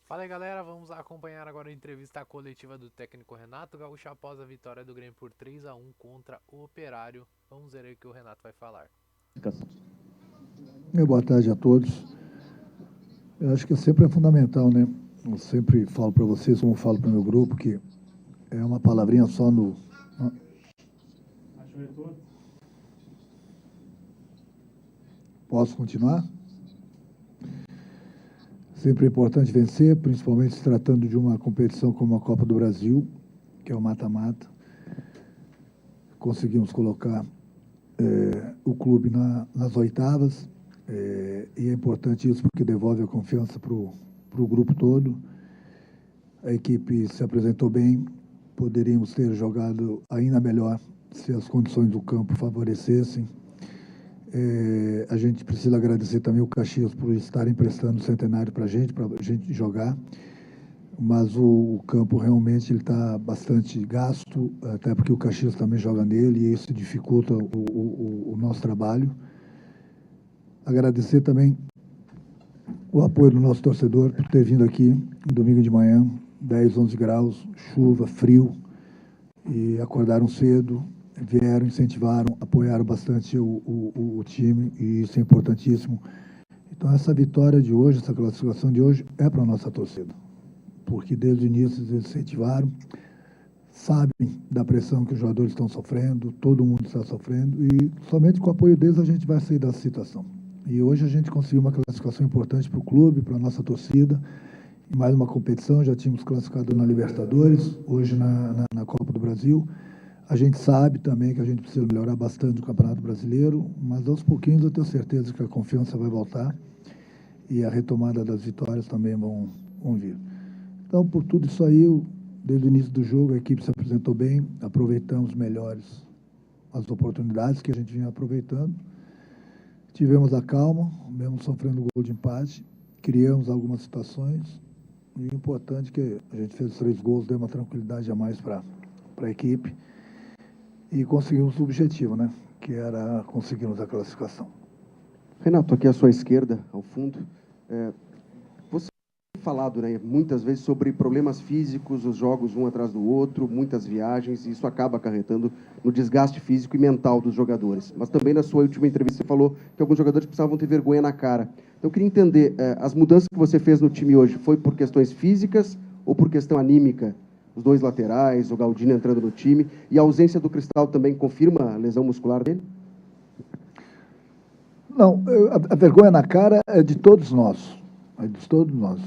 Fala aí, galera, vamos acompanhar agora a entrevista coletiva do técnico Renato Gaúcho após a vitória do Grêmio por 3-1 contra o Operário. Vamos ver aí o que o Renato vai falar. Boa tarde a todos. Eu acho que sempre é fundamental, né? Eu sempre falo para vocês, como eu falo para o meu grupo, que é uma palavrinha só no... Posso continuar? Sempre é importante vencer, principalmente se tratando de uma competição como a Copa do Brasil, que é o mata-mata. Conseguimos colocar o clube nas oitavas, e é importante isso porque devolve a confiança para o grupo todo. A equipe se apresentou bem, poderíamos ter jogado ainda melhor se as condições do campo favorecessem. A gente precisa agradecer também o Caxias por estar emprestando o Centenário para a gente jogar, mas o campo realmente está bastante gasto, até porque o Caxias também joga nele e isso dificulta o nosso trabalho. Agradecer também o apoio do nosso torcedor por ter vindo aqui no domingo de manhã, 10, 11 graus, chuva, frio, e acordaram cedo, vieram, incentivaram, apoiaram bastante o time, e isso é importantíssimo. Então, essa vitória de hoje, essa classificação de hoje, é para a nossa torcida, porque desde o início eles incentivaram, sabem da pressão que os jogadores estão sofrendo, todo mundo está sofrendo, e somente com o apoio deles a gente vai sair dessa situação. E hoje a gente conseguiu uma classificação importante para o clube, para a nossa torcida, e mais uma competição, já tínhamos classificado na Libertadores, hoje na Copa do Brasil. A gente sabe também que a gente precisa melhorar bastante o Campeonato Brasileiro, mas aos pouquinhos eu tenho certeza que a confiança vai voltar e a retomada das vitórias também vão vir. Então, por tudo isso aí, desde o início do jogo, a equipe se apresentou bem, aproveitamos melhores as oportunidades que a gente vinha aproveitando. Tivemos a calma, mesmo sofrendo gol de empate, criamos algumas situações, e o importante é que a gente fez 3 gols, deu uma tranquilidade a mais para a equipe, e conseguimos o objetivo, né? Que era conseguirmos a classificação. Renato, aqui à sua esquerda, ao fundo, você tem falado, né, muitas vezes sobre problemas físicos, os jogos um atrás do outro, muitas viagens, e isso acaba acarretando no desgaste físico e mental dos jogadores. Mas também na sua última entrevista você falou que alguns jogadores precisavam ter vergonha na cara. Então eu queria entender, as mudanças que você fez no time hoje, foi por questões físicas ou por questão anímica? Os 2 laterais, o Galdino entrando no time, e a ausência do Cristal também confirma a lesão muscular dele? Não, a vergonha na cara é de todos nós. É de todos nós.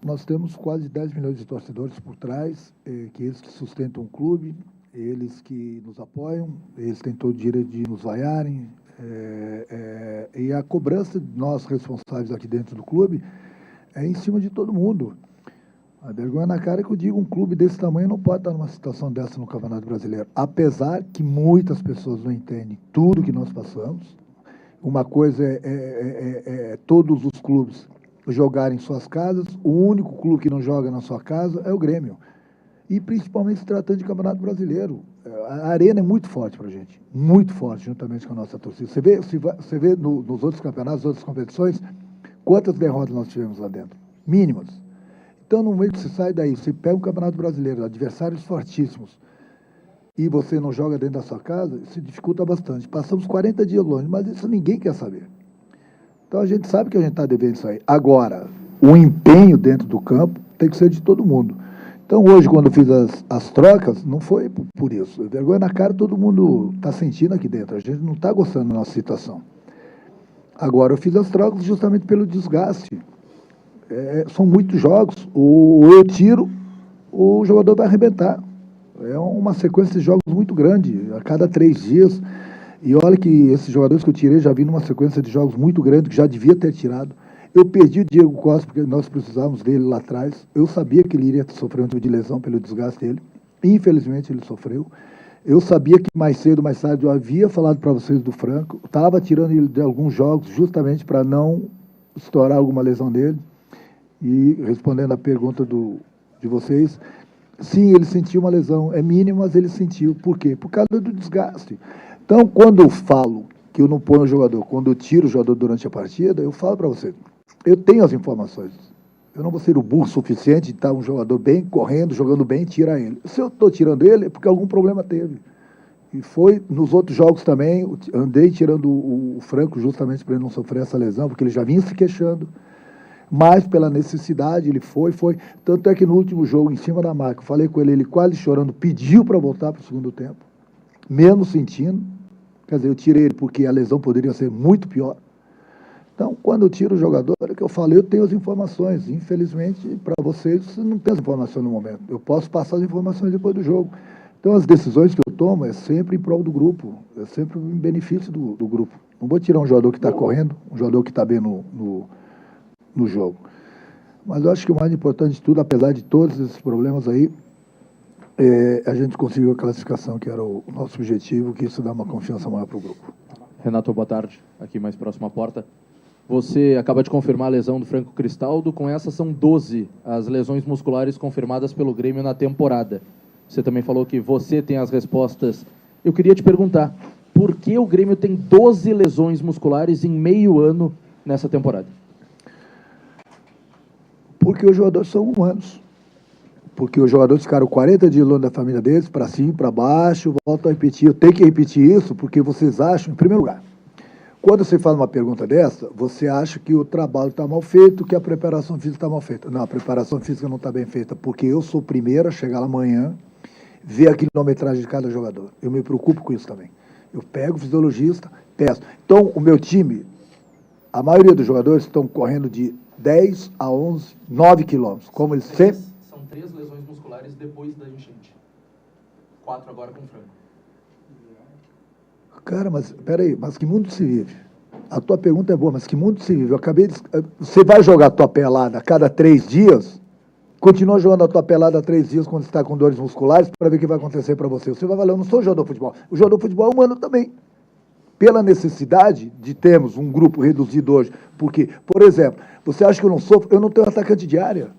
Nós temos quase 10 milhões de torcedores por trás, que eles que sustentam o clube, eles que nos apoiam, eles têm todo o direito de nos vaiarem, e a cobrança de nós responsáveis aqui dentro do clube é em cima de todo mundo. A vergonha na cara é que eu digo, um clube desse tamanho não pode estar numa situação dessa no Campeonato Brasileiro, apesar que muitas pessoas não entendem tudo que nós passamos. Uma coisa é todos os clubes jogarem em suas casas, o único clube que não joga na sua casa é o Grêmio. E principalmente se tratando de Campeonato Brasileiro. A arena é muito forte para a gente, muito forte, juntamente com a nossa torcida. Você vê nos outros campeonatos, nas outras competições, quantas derrotas nós tivemos lá dentro? Mínimas. Então, no momento que você sai daí, você pega um Campeonato Brasileiro, adversários fortíssimos, e você não joga dentro da sua casa, isso dificulta bastante. Passamos 40 dias longe, mas isso ninguém quer saber. Então, a gente sabe que a gente está devendo isso aí. Agora, o empenho dentro do campo tem que ser de todo mundo. Então, hoje, quando eu fiz as trocas, não foi por isso. Vergonha na cara todo mundo está sentindo aqui dentro. A gente não está gostando da nossa situação. Agora, eu fiz as trocas justamente pelo desgaste. São muitos jogos. Ou eu tiro, ou o jogador vai arrebentar. É uma sequência de jogos muito grande, a cada 3 dias. E olha que esses jogadores que eu tirei já vi numa sequência de jogos muito grande, que já devia ter tirado. Eu perdi o Diego Costa, porque nós precisávamos dele lá atrás. Eu sabia que ele iria sofrer um tipo de lesão pelo desgaste dele. Infelizmente, ele sofreu. Eu sabia que mais cedo, mais tarde, eu havia falado para vocês do Franco. Estava tirando ele de alguns jogos, justamente para não estourar alguma lesão dele. E respondendo a pergunta de vocês, sim, ele sentiu uma lesão. É mínima, mas ele sentiu. Por quê? Por causa do desgaste. Então, quando eu falo que eu não ponho o jogador, quando eu tiro o jogador durante a partida, eu falo para vocês. Eu tenho as informações. Eu não vou ser o burro suficiente de estar um jogador bem, correndo, jogando bem e tirar ele. Se eu estou tirando ele, é porque algum problema teve. E foi nos outros jogos também, andei tirando o Franco justamente para ele não sofrer essa lesão, porque ele já vinha se queixando. Mas pela necessidade, ele foi. Tanto é que no último jogo, em cima da marca, eu falei com ele, ele quase chorando, pediu para voltar para o segundo tempo, mesmo sentindo. Quer dizer, eu tirei ele porque a lesão poderia ser muito pior. Então, quando eu tiro o jogador, é que eu falei, eu tenho as informações. Infelizmente, para vocês não tem as informações no momento. Eu posso passar as informações depois do jogo. Então, as decisões que eu tomo é sempre em prol do grupo, é sempre em benefício do grupo. Não vou tirar um jogador que está correndo, um jogador que está bem no jogo. Mas eu acho que o mais importante de tudo, apesar de todos esses problemas aí, a gente conseguiu a classificação, que era o nosso objetivo, que isso dá uma confiança maior para o grupo. Renato, boa tarde. Aqui mais próximo à porta. Você acaba de confirmar a lesão do Franco Cristaldo. Com essa, são 12 as lesões musculares confirmadas pelo Grêmio na temporada. Você também falou que você tem as respostas. Eu queria te perguntar, por que o Grêmio tem 12 lesões musculares em meio ano nessa temporada? Porque os jogadores são humanos. Porque os jogadores ficaram 40 dias longe da família deles, para cima, para baixo, volto a repetir. Eu tenho que repetir isso porque vocês acham, em primeiro lugar, quando você faz uma pergunta dessa, você acha que o trabalho está mal feito, que a preparação física está mal feita. Não, a preparação física não está bem feita, porque eu sou o primeiro a chegar lá amanhã, ver a quilometragem de cada jogador. Eu me preocupo com isso também. Eu pego o fisiologista, peço. Então, o meu time, a maioria dos jogadores estão correndo de 10 a 11, 9 quilômetros, como eles sempre... São 3 lesões musculares depois da enchente. 4 agora com o Franco. Cara, mas peraí, mas que mundo se vive? A tua pergunta é boa, mas que mundo se vive? Eu acabei de... Você vai jogar a tua pelada a cada 3 dias? Continua jogando a tua pelada há 3 dias quando você está com dores musculares para ver o que vai acontecer para você. Você vai falar, eu não sou jogador de futebol. O jogador de futebol é humano também. Pela necessidade de termos um grupo reduzido hoje. Porque, por exemplo, você acha que eu não sofro? Eu não tenho atacante de área.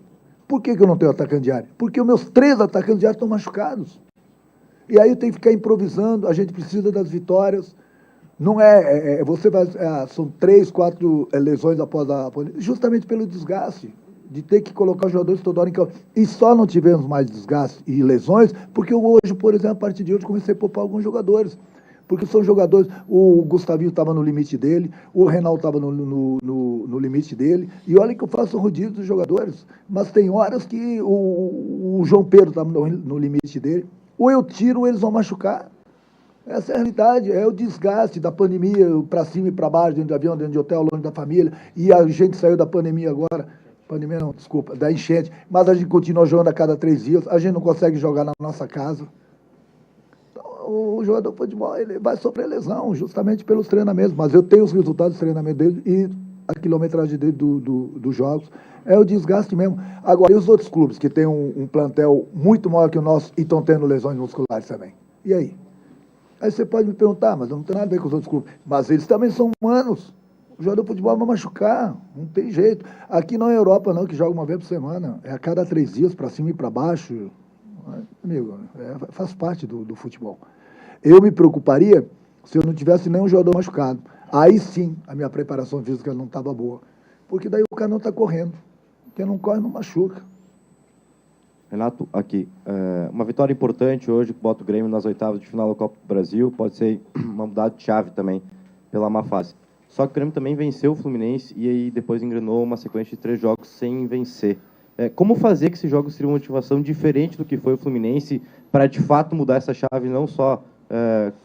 Por que eu não tenho atacante de área? Porque os meus 3 atacantes de área estão machucados. E aí eu tenho que ficar improvisando, a gente precisa das vitórias. Não você vai... são 3, 4 lesões após justamente pelo desgaste, de ter que colocar os jogadores toda hora em campo. E só não tivemos mais desgaste e lesões, porque eu hoje, por exemplo, a partir de hoje, comecei a poupar alguns jogadores. Porque são jogadores... O Gustavinho estava no limite dele, o Reinaldo estava no limite dele, e olha que eu faço o rodízio dos jogadores. Mas tem horas que o João Pedro estava no limite dele. Ou eu tiro ou eles vão machucar. Essa é a realidade, é o desgaste da pandemia, para cima e para baixo, dentro de avião, dentro de hotel, longe da família. E a gente saiu da pandemia agora, pandemia não, desculpa, da enchente, mas a gente continua jogando a cada 3 dias, a gente não consegue jogar na nossa casa. Então, o jogador de futebol, ele vai sofrer lesão, justamente pelos treinamentos, mas eu tenho os resultados dos treinamentos dele e a quilometragem dele dos jogos. É o desgaste mesmo. Agora, e os outros clubes que têm um plantel muito maior que o nosso e estão tendo lesões musculares também? E aí? Aí você pode me perguntar, mas não tem nada a ver com os outros clubes. Mas eles também são humanos. O jogador de futebol vai machucar, não tem jeito. Aqui não é Europa, não, que joga uma vez por semana. É a cada 3 dias, para cima e para baixo. Amigo, faz parte do futebol. Eu me preocuparia se eu não tivesse nenhum jogador machucado. Aí sim, a minha preparação física não estava boa. Porque daí o cara não está correndo. Quem não corre não machuca. Renato, aqui, uma vitória importante hoje, que bota o Grêmio nas oitavas de final da Copa do Brasil, pode ser uma mudada de chave também, pela má fase. Só que o Grêmio também venceu o Fluminense e aí depois engrenou uma sequência de 3 jogos sem vencer. Como fazer que esses jogos teriam uma motivação diferente do que foi o Fluminense, para de fato mudar essa chave, não só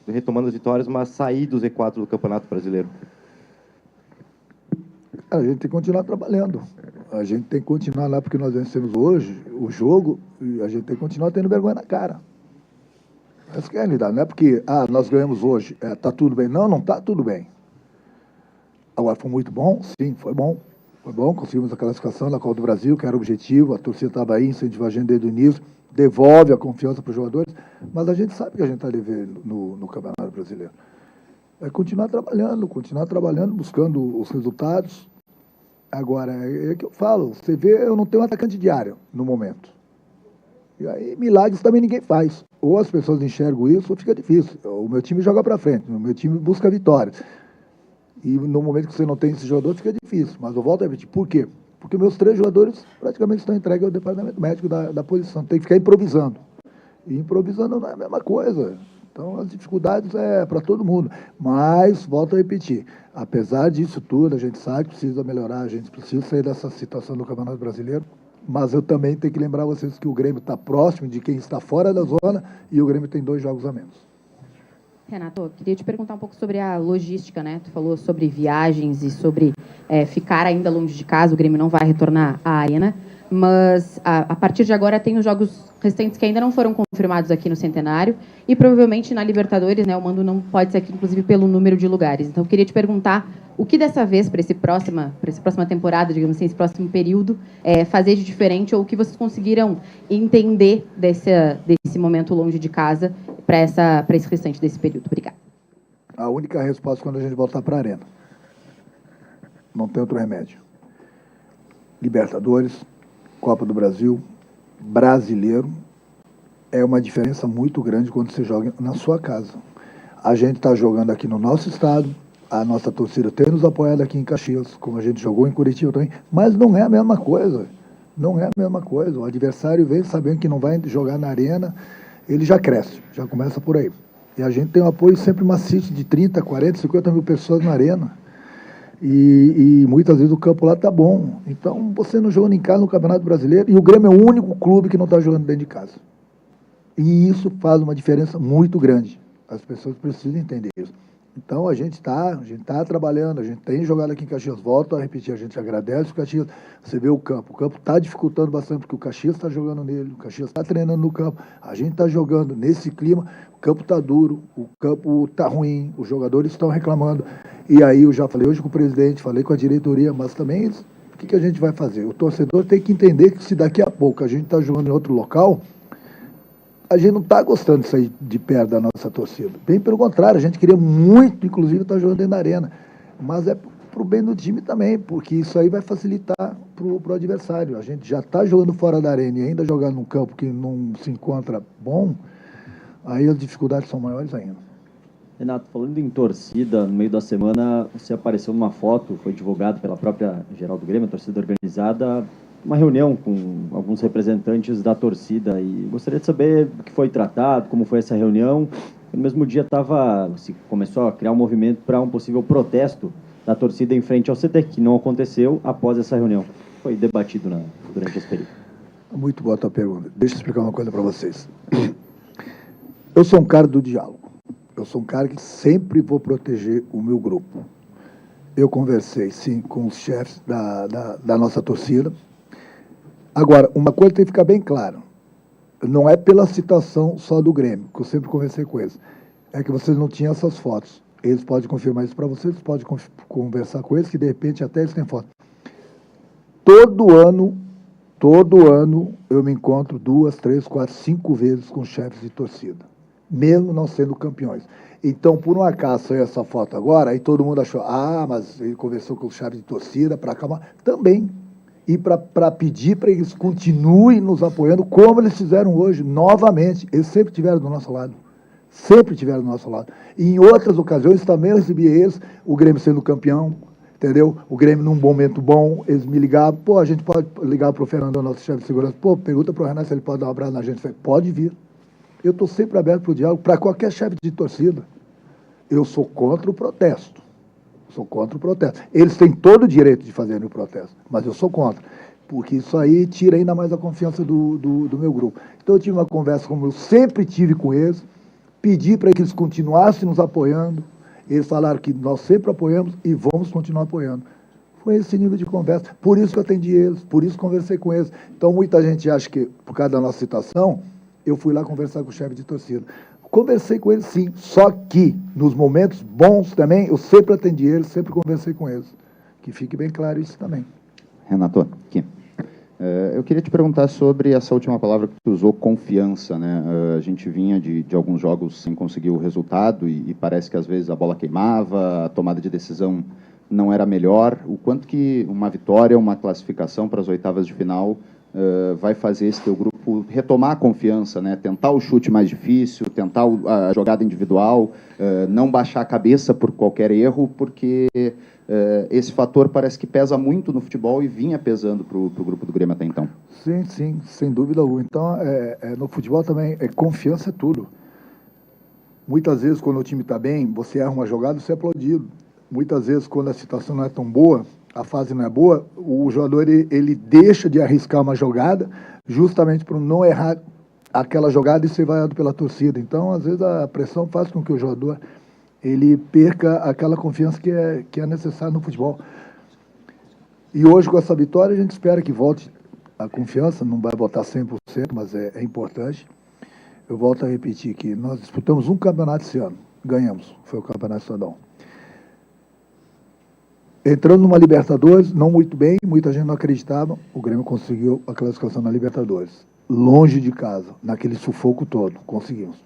retomando as vitórias, mas sair do Z4 do Campeonato Brasileiro? A gente tem que continuar trabalhando. A gente tem que continuar lá porque nós vencemos hoje o jogo e a gente tem que continuar tendo vergonha na cara. Essa que é a realidade. Não é porque nós ganhamos hoje, está tudo bem. Não está tudo bem. Agora, foi muito bom? Sim, foi bom. Foi bom, conseguimos a classificação na Copa do Brasil, que era o objetivo, a torcida estava aí, incentivou a gente desde o início, devolve a confiança para os jogadores, mas a gente sabe que a gente está devendo no Campeonato Brasileiro. É continuar trabalhando, buscando os resultados. Agora, é que eu falo, você vê, eu não tenho um atacante de área no momento. E aí, milagres também ninguém faz. Ou as pessoas enxergam isso, ou fica difícil. O meu time joga para frente, o meu time busca vitórias. E no momento que você não tem esse jogador, fica difícil. Mas eu volto a repetir, por quê? porque meus 3 jogadores praticamente estão entregues ao departamento médico da posição. Tem que ficar improvisando. E improvisando não é a mesma coisa. Então, as dificuldades é para todo mundo. Mas, volto a repetir, apesar disso tudo, a gente sabe que precisa melhorar, a gente precisa sair dessa situação do Campeonato Brasileiro, mas eu também tenho que lembrar vocês que o Grêmio está próximo de quem está fora da zona e o Grêmio tem 2 jogos a menos. Renato, eu queria te perguntar um pouco sobre a logística, né? Tu falou sobre viagens e sobre ficar ainda longe de casa, o Grêmio não vai retornar à arena, mas a partir de agora tem os jogos restantes que ainda não foram confirmados aqui no Centenário e provavelmente na Libertadores, né? O mando não pode ser aqui, inclusive, pelo número de lugares. Então, eu queria te perguntar o que dessa vez, para essa próxima temporada, digamos assim, esse próximo período, fazer de diferente ou o que vocês conseguiram entender desse momento longe de casa para esse restante desse período. Obrigada. A única resposta quando a gente voltar para a arena. Não tem outro remédio. Libertadores, Copa do Brasil, Brasileiro, é uma diferença muito grande quando você joga na sua casa. A gente está jogando aqui no nosso estado, a nossa torcida tem nos apoiado aqui em Caxias, como a gente jogou em Curitiba também, mas não é a mesma coisa. Não é a mesma coisa. O adversário vem sabendo que não vai jogar na arena, ele já cresce, já começa por aí. E a gente tem um apoio sempre maciço de 30, 40, 50 mil pessoas na arena. E muitas vezes o campo lá está bom. Então, você não jogando em casa no Campeonato Brasileiro, e o Grêmio é o único clube que não está jogando dentro de casa. E isso faz uma diferença muito grande. As pessoas precisam entender isso. Então, a gente tá trabalhando, a gente tem jogado aqui em Caxias. Volto a repetir, a gente agradece o Caxias. Você vê o campo está dificultando bastante, porque o Caxias está jogando nele, o Caxias está treinando no campo, a gente está jogando nesse clima, o campo está duro, o campo está ruim, os jogadores estão reclamando. E aí eu já falei hoje com o presidente, falei com a diretoria, mas também o que a gente vai fazer? O torcedor tem que entender que se daqui a pouco a gente está jogando em outro local, a gente não está gostando de sair de perto da nossa torcida. Bem pelo contrário, a gente queria muito, inclusive, estar jogando dentro da arena. Mas é para o bem do time também, porque isso aí vai facilitar para o adversário. A gente já está jogando fora da arena e ainda jogar num campo que não se encontra bom, aí as dificuldades são maiores ainda. Renato, falando em torcida, no meio da semana você apareceu numa foto, foi divulgado pela própria Geraldo Grêmio, a torcida organizada, uma reunião com alguns representantes da torcida, e gostaria de saber o que foi tratado, como foi essa reunião. No mesmo dia se começou a criar um movimento para um possível protesto da torcida em frente ao CT, que não aconteceu após essa reunião. Foi debatido durante esse período. Muito boa a tua pergunta. Deixa eu explicar uma coisa para vocês. Eu sou um cara do diálogo. Eu sou um cara que sempre vou proteger o meu grupo. Eu conversei, sim, com os chefes da nossa torcida. Agora, uma coisa tem que ficar bem clara. Não é pela situação só do Grêmio, que eu sempre conversei com eles. É que vocês não tinham essas fotos. Eles podem confirmar isso para vocês, podem conversar com eles, que de repente até eles têm foto. Todo ano, eu me encontro 2, 3, 4, 5 vezes com chefes de torcida, mesmo não sendo campeões. Então, por um acaso, saiu essa foto agora, aí todo mundo achou, mas ele conversou com os chefes de torcida para acalmar. Também. E para pedir para eles continuem nos apoiando, como eles fizeram hoje, novamente. Eles sempre estiveram do nosso lado. Sempre estiveram do nosso lado. E em outras ocasiões também eu recebia eles, o Grêmio sendo campeão, entendeu? O Grêmio num momento bom, eles me ligavam, a gente pode ligar para o Fernando, nosso chefe de segurança, pergunta para o Renato se ele pode dar um abraço na gente. Eu falei, pode vir. Eu estou sempre aberto para o diálogo, para qualquer chefe de torcida. Eu sou contra o protesto. Sou contra o protesto. Eles têm todo o direito de fazerem o protesto, mas eu sou contra, porque isso aí tira ainda mais a confiança do meu grupo. Então eu tive uma conversa, como eu sempre tive com eles, pedi para que eles continuassem nos apoiando, eles falaram que nós sempre apoiamos e vamos continuar apoiando. Foi esse nível de conversa, por isso que eu atendi eles, por isso que conversei com eles. Então muita gente acha que, por causa da nossa situação, eu fui lá conversar com o chefe de torcida. Conversei com eles, sim, só que nos momentos bons também, eu sempre atendi eles, sempre conversei com eles. Que fique bem claro isso também. Renato, aqui. Eu queria te perguntar sobre essa última palavra que tu usou, confiança, né? A gente vinha de alguns jogos sem conseguir o resultado e parece que às vezes a bola queimava, a tomada de decisão não era melhor. O quanto que uma vitória, uma classificação para as oitavas de final vai fazer esse teu grupo retomar a confiança, né? Tentar o chute mais difícil, tentar a jogada individual, não baixar a cabeça por qualquer erro, porque esse fator parece que pesa muito no futebol e vinha pesando para o grupo do Grêmio até então. Sim, sim, sem dúvida alguma. Então, no futebol também, confiança é tudo. Muitas vezes, quando o time está bem, você erra uma jogada, você é aplaudido. Muitas vezes, quando a situação não é tão boa, a fase não é boa, o jogador ele deixa de arriscar uma jogada justamente para não errar aquela jogada e ser vaiado pela torcida. Então, às vezes, a pressão faz com que o jogador ele perca aquela confiança que é necessária no futebol. E hoje, com essa vitória, a gente espera que volte a confiança, não vai voltar 100%, mas é importante. Eu volto a repetir que nós disputamos um campeonato esse ano, ganhamos, foi o Campeonato Estadual. Entrando numa Libertadores, não muito bem, muita gente não acreditava, o Grêmio conseguiu a classificação na Libertadores. Longe de casa, naquele sufoco todo, conseguimos.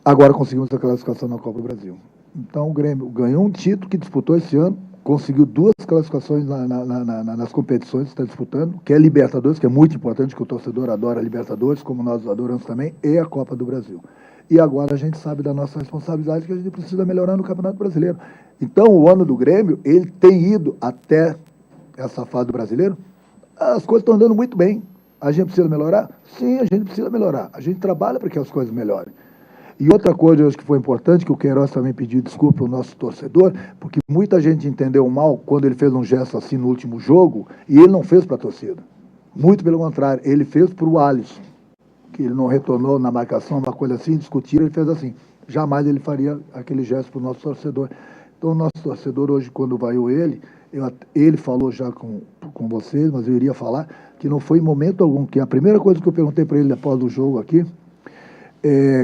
Agora conseguimos a classificação na Copa do Brasil. Então o Grêmio ganhou um título que disputou esse ano, conseguiu 2 classificações nas competições que está disputando, que é Libertadores, que é muito importante, que o torcedor adora a Libertadores, como nós adoramos também, e a Copa do Brasil. E agora a gente sabe da nossa responsabilidade que a gente precisa melhorar no Campeonato Brasileiro. Então o ano do Grêmio, ele tem ido até essa fase do Brasileiro, as coisas estão andando muito bem. A gente precisa melhorar? Sim, a gente precisa melhorar. A gente trabalha para que as coisas melhorem. E outra coisa, eu acho que foi importante, que o Queiroz também pediu desculpa ao nosso torcedor, porque muita gente entendeu mal quando ele fez um gesto assim no último jogo, e ele não fez para a torcida. Muito pelo contrário, ele fez para o Alisson, que ele não retornou na marcação, uma coisa assim, discutiram, ele fez assim. Jamais ele faria aquele gesto para o nosso torcedor. Então, o nosso torcedor hoje, quando vaiou ele, ele falou já com vocês, mas eu iria falar que não foi em momento algum, que a primeira coisa que eu perguntei para ele após o jogo aqui,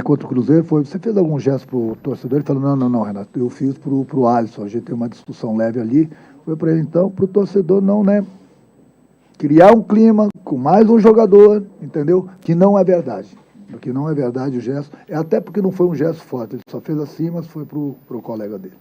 contra o Cruzeiro, foi: você fez algum gesto para o torcedor? Ele falou: não, Renato, eu fiz para o Alisson, a gente tem uma discussão leve ali. Foi para ele, então, para o torcedor não, né? Criar um clima com mais um jogador, entendeu? Que não é verdade. Que não é verdade o gesto, até porque não foi um gesto forte, ele só fez assim, mas foi para o colega dele.